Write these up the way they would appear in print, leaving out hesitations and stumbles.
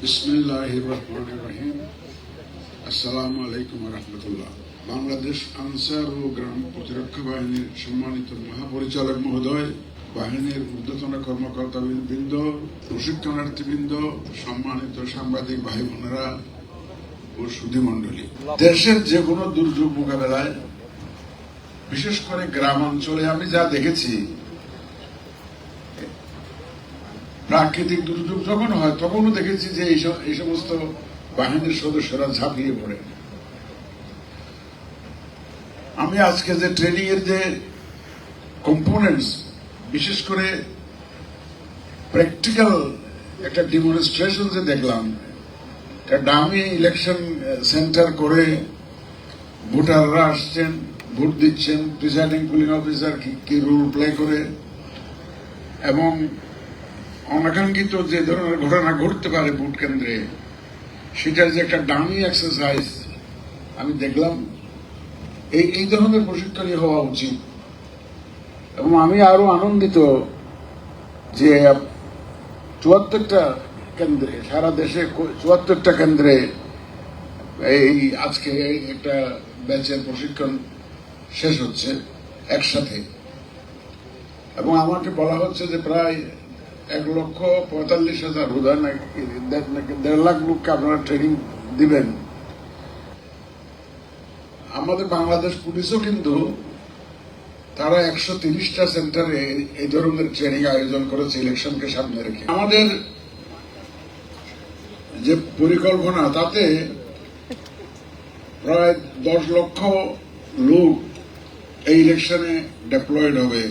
বিসমিল্লাহির রহমানির রহিম। আসসালামু আলাইকুম ওয়া রাহমাতুল্লাহ। বাংলাদেশ আনসার ও গ্রাম প্রতিরক্ষা বাহিনীর সম্মানিত মহাপরিচালক মহোদয়, বাহিনীর ঊর্ধ্বতন কর্মকর্তা বৃন্দ, প্রশিক্ষণার্থীবৃন্দ, সম্মানিত সাংবাদিক ভাই বোনেরা ও সুধী মণ্ডলী, দেশের যে কোনো দুর্যোগ মোকাবেলায় বিশেষ করে গ্রাম অঞ্চলে আমি যা দেখেছি, প্রাকৃতিক দুর্যোগ যখন হয় তখনও দেখেছি যে এই সমস্ত বাহিনীর সদস্যরা ঝাঁপিয়ে পড়ে। আমি আজকে যে ট্রেনিং এর যে কম্পোনেন্টস, বিশেষ করে প্র্যাকটিক্যাল একটা ডেমনস্ট্রেশন যে দেখলাম, ডামি ইলেকশন সেন্টার করে ভোটাররা আসছেন, ভোট দিচ্ছেন, প্রিসাইডিং পুলিং অফিসার কি রোল প্লে করে, এবং অনাকাঙ্ক্ষিত যে ধরনের ঘটনা ঘটতে পারে ভোট কেন্দ্রে, সেটার যে একটা ডামি এক্সারসাইজ আমি দেখলাম। এই ধরনের প্রশিক্ষণই হওয়া উচিত। এবং আমি আরো আনন্দিত যে ৭৪টা কেন্দ্রে, সারা দেশে ৭৪টা কেন্দ্রে এই আজকে একটা ব্যাচের প্রশিক্ষণ শেষ হচ্ছে একসাথে। এবং আমাকে বলা হচ্ছে যে প্রায় ১,৪৫,০০০ বোধহয় না ১.৫ লাখ লোককে আপনারা ট্রেনিং দিবেন। আমাদের বাংলাদেশ পুলিশও কিন্তু তারা ১৩০টা সেন্টারে এই ধরনের ট্রেনিং আয়োজন করেছে ইলেকশনকে সামনে রেখে। আমাদের যে পরিকল্পনা, তাতে প্রায় ১০ লক্ষ লোক এই ইলেকশনে ডেপ্লয়েড হবে।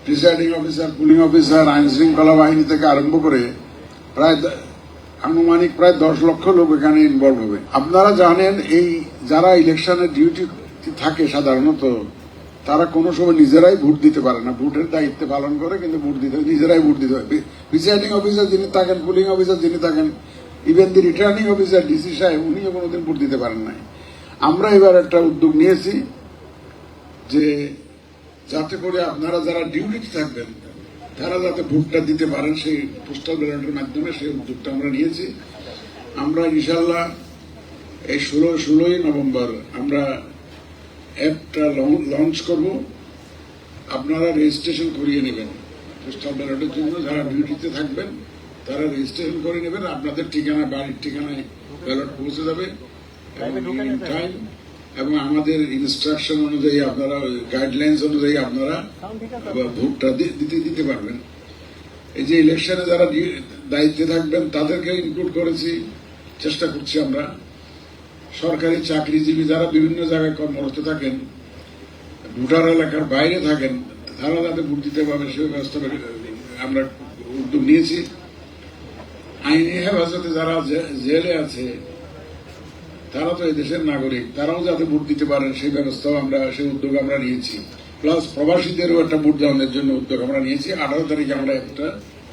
প্রিসাইডিং অফিসার, পুলিং অফিসার, আইন শৃঙ্খলা বাহিনী থেকে আরম্ভ করে আনুমানিক প্রায় ১০ লক্ষ লোক এখানে ইনভলভ হবে। আপনারা জানেন, এই যারা ইলেকশনের ডিউটি থাকে সাধারণত, তারা কোনো সময় নিজেরাই ভোট দিতে পারে না। ভোটের দায়িত্ব পালন করে, কিন্তু ভোট দিতে নিজেরাই ভোট দিতে হয়। প্রিসাইডিং অফিসার যিনি থাকেন, পুলিং অফিসার যিনি থাকেন, ইভেন দি রিটার্নিং অফিসার ডিসি সাহেব, উনিও কোনোদিন ভোট দিতে পারেন নাই। আমরা এবার একটা উদ্যোগ নিয়েছি যে যাতে করে আপনারা যারা ডিউটিতে থাকবেন তারা যাতে ভোটটা দিতে পারেন, সেই পোস্টাল ব্যালটের মাধ্যমে সেই উদ্যোগটা আমরা নিয়েছি। আমরা ইনশাল্লাহ এই ১৬ই নভেম্বর আমরা অ্যাপটা লঞ্চ করব। আপনারা রেজিস্ট্রেশন করিয়ে নেবেন পোস্টাল ব্যালটের জন্য। যারা ডিউটিতে থাকবেন তারা রেজিস্ট্রেশন করে নেবেন। আপনাদের ঠিকানা, বাড়ির ঠিকানায় ব্যালট পৌঁছে যাবে টাইম, এবং আমাদের ইনস্ট্রাকশন অনুযায়ী আপনারা, গাইডলাইন্স অনুযায়ী আপনারা ভোটটা দিতে পারবেন। এই যে ইলেকশনে যারা দায়িত্বে থাকবেন তাদেরকে ইনক্লুড করেছি, চেষ্টা করছি আমরা। সরকারি চাকরিজীবী যারা বিভিন্ন জায়গায় কর্মরত থাকেন, ভোটার এলাকার বাইরে থাকেন, তারা যাতে ভোট দিতে পারবে সেই ব্যবস্থা আমরা উদ্যোগ নিয়েছি। আইনি হেফাজতে যারা জেলে আছে, তারা তো এই দেশের নাগরিক, তারাও যাতে ভোট দিতে পারেন সেই ব্যবস্থাও আমরা, সেই উদ্যোগ আমরা নিয়েছি। প্লাস প্রবাসীদেরও একটা ভোট দেওয়ানোর জন্য উদ্যোগ আমরা নিয়েছি। ১৮ তারিখে আমরা একটা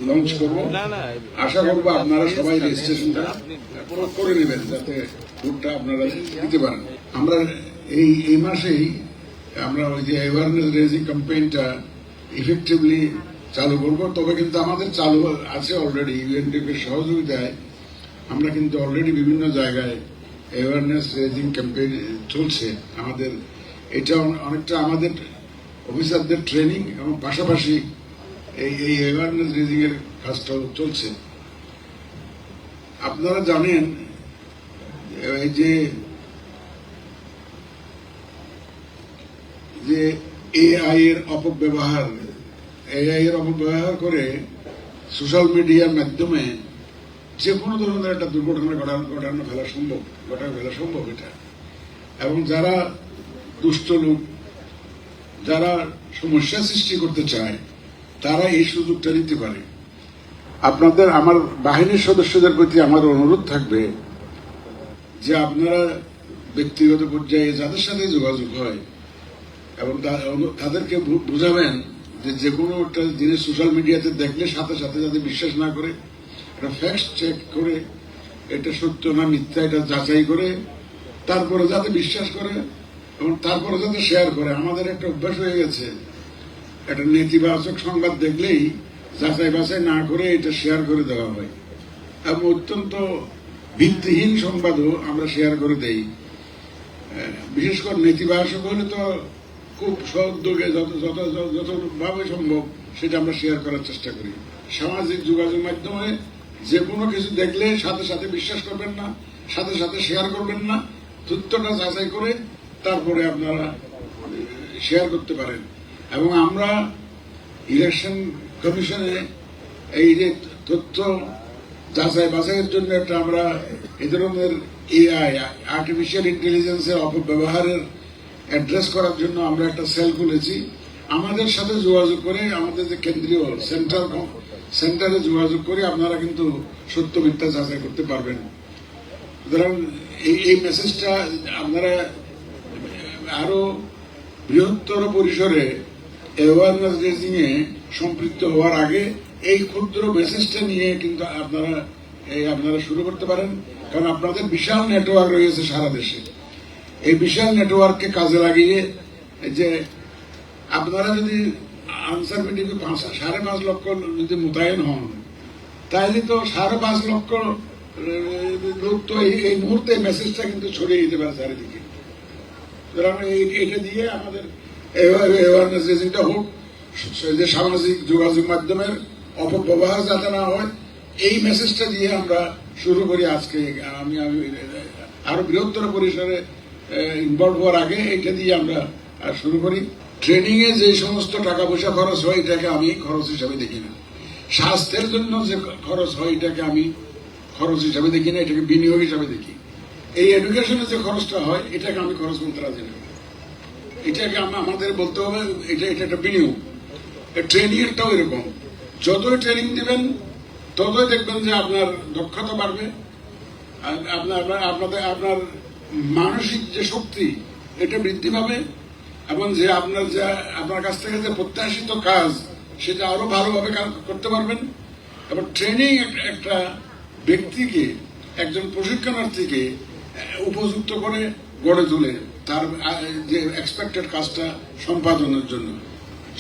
লঞ্চ করব। আশা করবো আপনারা সবাই রেজিস্ট্রেশনটা করে নেবেন যাতে ভোটটা আপনারা দিতে পারেন। আমরা এই মাসেই আমরা ওই যে অ্যাওয়ারনেস রেজিং ক্যাম্পেইনটা ইফেক্টিভলি চালু করব। তবে কিন্তু আমাদের চালু আছে অলরেডি, ইউএনডিপির সহযোগিতায় আমরা কিন্তু অলরেডি বিভিন্ন জায়গায় অ্যাওয়ারনেস রেজিং ক্যাম্পেইন চলছে আমাদের। এটা অনেকটা আমাদের অফিসারদের ট্রেনিং এবং পাশাপাশি এই অ্যাওয়ারনেস রেজিং এর কাজটাও চলছে। আপনারা জানেন এই যে এআই এর অপব্যবহার করে সোশ্যাল মিডিয়ার মাধ্যমে যে কোনো ধরনের একটা দুর্ঘটনা ঘটানো ফেলা সম্ভব এটা। এবং যারা দুষ্ট লোক, যারা সমস্যা সৃষ্টি করতে চায়, তারা এই সুযোগটা নিতে পারে। আপনাদের, আমার বাহিনীর সদস্যদের প্রতি আমার অনুরোধ থাকবে যে আপনারা ব্যক্তিগত পর্যায়ে যাদের সাথে যোগাযোগ হয় এবং তাদেরকে বুঝাবেন যে কোনো একটা জিনিস সোশ্যাল মিডিয়াতে দেখলে সাথে সাথে যাতে বিশ্বাস না করে, একটা ফ্যাক্ট চেক করে এটা সত্য না মিথ্যা এটা যাচাই করে তারপরে যাতে বিশ্বাস করে এবং তারপরে যাতে শেয়ার করে। আমাদের একটা অভ্যাস হয়ে গেছে, একটা নেতিবাচক সংবাদ দেখলেই যাচাই বাছাই না করে এটা শেয়ার করে দেওয়া হয়। এবং অত্যন্ত ভিত্তিহীন সংবাদও আমরা শেয়ার করে দেই। বিশেষ করে নেতিবাচক হলে তো খুব সদ্যোগে যতভাবে সম্ভব সেটা আমরা শেয়ার করার চেষ্টা করি। সামাজিক যোগাযোগ মাধ্যমে যে কোনো কিছু দেখলে সাথে সাথে বিশ্বাস করবেন না, সাথে সাথে শেয়ার করবেন না, তথ্যটা যাচাই করে তারপরে আপনারা শেয়ার করতে পারেন। এবং আমরা ইলেকশন কমিশনে এই যে তথ্য যাচাই বাছাইয়ের জন্য একটা আমরা এই ধরনের এআই আর্টিফিশিয়াল ইন্টেলিজেন্সের অপব্যবহারের অ্যাড্রেস করার জন্য আমরা একটা সেল খুলেছি। আমাদের সাথে যোগাযোগ করে, আমাদের যে কেন্দ্রীয় সেন্টারে যোগাযোগ করে আপনারা কিন্তু সত্য মিথ্যা যাচাই করতে পারবেন। সুতরাং এই মেসেজটা আপনারা আরো বৃহত্তর পরিসরে অ্যাওয়ারনেস রেজিং এ সম্পৃক্ত হওয়ার আগে এই ক্ষুদ্র মেসেজটা নিয়ে কিন্তু আপনারা শুরু করতে পারেন। কারণ আপনাদের বিশাল নেটওয়ার্ক রয়েছে সারা দেশে। এই বিশাল নেটওয়ার্ককে কাজে লাগিয়ে যে আপনারা যদি আনসার মিটিংয়ে 5.5 লক্ষ যদি মোতায়েন হন, তাহলে তো 5.5 লক্ষ লোক তো এই মুহূর্তে মেসেজটা কিন্তু ছড়িয়ে দিতে পারে চারিদিকে। সুতরাং এটা দিয়ে আমাদের অ্যাওয়ারনেস রেজিংটা হোক, যে সামাজিক যোগাযোগ মাধ্যমের অপব্যবহার যাতে না হয়, এই মেসেজটা দিয়ে আমরা শুরু করি আজকে। আমি আরো বৃহত্তর পরিসরে ইনভলভ হওয়ার আগে এটা দিয়ে আমরা শুরু করি। ট্রেনিং এ যে সমস্ত টাকা পয়সা খরচ হয় এটাকে আমি খরচ হিসাবে দেখি না। স্বাস্থ্যের জন্য যে খরচ হয় এটাকে আমি খরচ হিসাবে দেখি না, এটাকে বিনিয়োগ হিসাবে দেখি। এই এডুকেশনে যে খরচটা হয় এটাকে আমি খরচ বলতে রাজি না। এটাকে আমাদের বলতে হবে এটা একটা বিনিয়োগ। ট্রেনিং এরটাও এরকম, যতই ট্রেনিং দিবেন ততই দেখবেন যে আপনার দক্ষতা বাড়বে, আপনার মানসিক যে শক্তি এটা বৃদ্ধি পাবে, এবং যে আপনার কাছ থেকে যে প্রত্যাশিত কাজ সেটা আরো ভালোভাবে করতে পারবেন। এবং ট্রেনিং একটা ব্যক্তিকে, একজন প্রশিক্ষণার্থীকে উপযুক্ত করে গড়ে তোলে তার যে এক্সপেক্টেড কাজটা সম্পাদনের জন্য।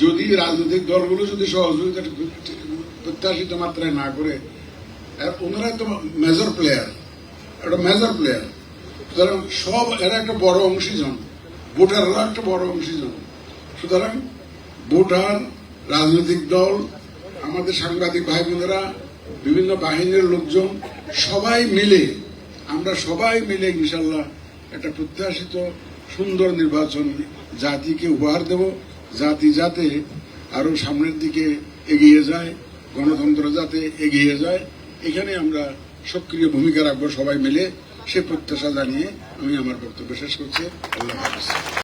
যদি রাজনৈতিক দলগুলো যদি সহযোগিতা প্রত্যাশিত মাত্রায় না করে, ওনারা তো মেজর প্লেয়ার, একটা মেজর প্লেয়ার। সুতরাং এরা একটা বড় অংশীজন, ভোটাররা একটা বড় অংশীজন। সুতরাং ভোটার, রাজনৈতিক দল, আমাদের সাংবাদিক ভাই বোনেরা, বিভিন্ন বাহিনীর লোকজন, আমরা সবাই মিলে ইনশাল্লাহ একটা প্রত্যাশিত সুন্দর নির্বাচন জাতিকে উপহার দেব। জাতি যাতে আরো সামনের দিকে এগিয়ে যায়, গণতন্ত্র যাতে এগিয়ে যায়, এখানে আমরা সক্রিয় ভূমিকা রাখবো সবাই মিলে। সে প্রত্যাশা জানিয়ে আমি আমার বক্তব্য শেষ করছি। আল্লাহ হাফেজ।